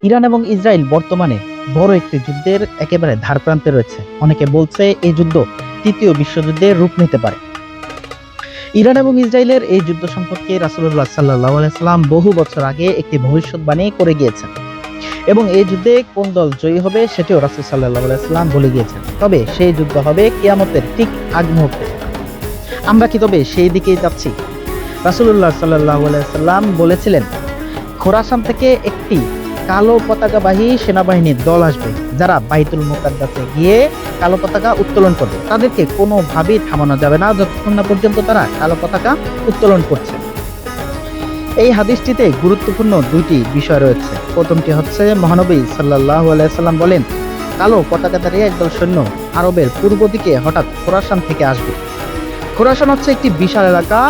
Iran এবং Israel বর্তমানে বড় একটি যুদ্ধের একেবারে ধারপ্রান্তে রয়েছে। অনেকে বলছে এই যুদ্ধ তৃতীয় বিশ্বযুদ্ধের রূপ নিতে পারে। ইরান এবং ইসরায়েলের এই যুদ্ধ সম্পর্কে রাসূলুল্লাহ সাল্লাল্লাহু আলাইহি সাল্লাম বহু বছর আগে একটি ভবিষ্যৎবাণী করে গিয়েছেন এবং এই যুদ্ধে কোন দল জয়ী হবে সেটিও রাসূল সাল্লাল্লাহু আলাইহি সাল্লাম বলে গিয়েছেন। তবে সেই যুদ্ধ হবে কিয়ামতের ঠিক আগ মুহূর্তে। আমরা কি তবে সেই দিকেই যাচ্ছি? রাসূলুল্লাহ সাল্লাল্লাহু আলাইহি সাল্লাম বলেছিলেন, খোরাসান থেকে একটি কালো পতাকাবাহী সেনাবাহিনীর দল আসবে, যারা বাইতুল মুকাদ্দাসে গিয়ে কালো পতাকা উত্তোলন করবে। তাদেরকে কোনোভাবেই থামানো যাবে না যতক্ষণ না পর্যন্ত তারা কালো পতাকা উত্তোলন করছে। এই হাদিসটিতে গুরুত্বপূর্ণ দুইটি বিষয় রয়েছে। প্রথমটি হচ্ছে, মহানবী সাল্লাল্লাহু আলাইহি সাল্লাম বলেন, কালো পতাকাধারী একদল সৈন্য আরবের পূর্ব দিকে হঠাৎ খোরাসান থেকে আসবে। খোরাসান হচ্ছে একটি বিশাল এলাকা।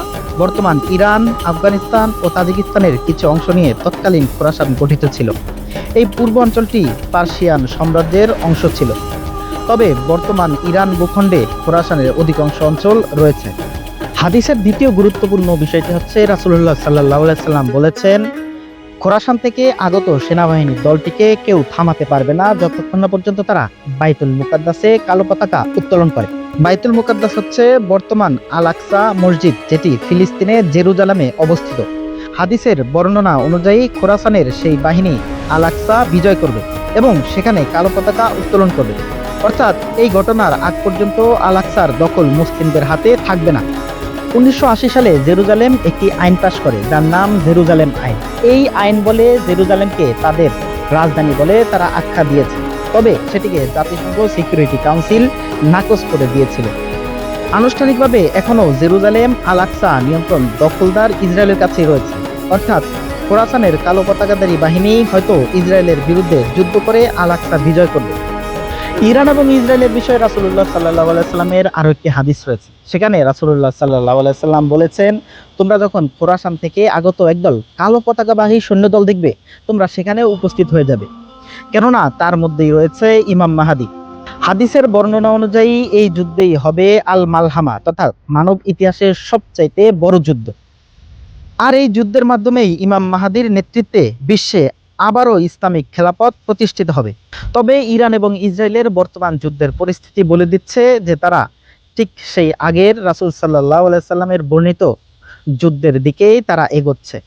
বর্তমান ইরান, আফগানিস্তান ও তাজিকিস্তানের কিছু অংশ নিয়ে তৎকালীন খোরাসান গঠিত ছিল। এই পূর্ব অঞ্চলটি পার্সিয়ান সাম্রাজ্যের অংশ ছিল। তবে বর্তমান ইরান ভূখণ্ডে খোরাসানের অধিকাংশ অঞ্চল রয়েছে। হাদিসের দ্বিতীয় গুরুত্বপূর্ণ বিষয়টি হচ্ছে, রাসূলুল্লাহ সাল্লাল্লাহু আলাইহি সাল্লাম বলেছেন, খোরাসান থেকে আগত সেনাবাহিনীর দলটিকে কেউ থামাতে পারবে না যতক্ষণ না পর্যন্ত তারা বাইতুল মুকাদ্দাসে কালো পতাকা উত্তোলন করে। বাইতুল মুকাদ্দাস হচ্ছে বর্তমান আল আকসা মসজিদ, যেটি ফিলিস্তিনের জেরুজালেমে অবস্থিত। হাদিসের বর্ণনা অনুযায়ী খোরাসানের সেই বাহিনী আল আকসা বিজয় করবে এবং সেখানে কালো পতাকা উত্তোলন করবে। অর্থাৎ এই ঘটনার আগ পর্যন্ত আল আকসার দখল মুসলিমদের হাতে থাকবে না। 1980 সালে জেরুজালেম একটি আইন পাশ করে, যার নাম জেরুজালেম আইন। এই আইন বলে জেরুজালেমকে তাদের রাজধানী বলে তারা আখ্যা দিয়েছে। তবে সেটিকে জাতিসংঘ সিকিউরিটি কাউন্সিল নাকচ করে দিয়েছিল। আনুষ্ঠানিকভাবে এখনো জেরুজালেম আল আকসা নিয়ন্ত্রণ দখলদার ইসরায়েলের কাছেই রয়েছে। অর্থাৎ খোরাসানের কালো পতাকাধারী বাহিনী হয়তো ইসরায়েলের বিরুদ্ধে যুদ্ধ করে আল আকসা বিজয় করবে। ইরান এবং ইসরায়েলের বিষয়ে রাসূলুল্লাহ সাল্লাল্লাহু আলাইহি সাল্লামের আরো একটি হাদিস রয়েছে। সেখানে রাসূলুল্লাহ সাল্লাল্লাহু আলাইহি সাল্লাম বলেছেন, তোমরা যখন খোরাসান থেকে আগত একদল কালো পতাকাবাহী সৈন্যদল দেখবে, তোমরা সেখানে উপস্থিত হয়ে যাবে, কেননা তার মধ্যেই রয়েছে ইমাম মাহাদি। হাদিসের বর্ণনা অনুযায়ী এই যুদ্ধেই হবে আল মালহামা, তথা মানব ইতিহাসের সবচাইতে বড় যুদ্ধ। আর এই যুদ্ধের মাধ্যমেই ইমাম মাহাদির নেতৃত্বে বিশ্বে আবারও ইসলামিক খেলাফত প্রতিষ্ঠিত হবে। তবে ইরান এবং ইসরায়েলের বর্তমান যুদ্ধের পরিস্থিতি বলে দিচ্ছে যে তারা ঠিক সেই আগের রাসূল সাল্লাল্লাহু আলাইহি সাল্লামের বর্ণিত যুদ্ধের দিকেই তারা এগোচ্ছে।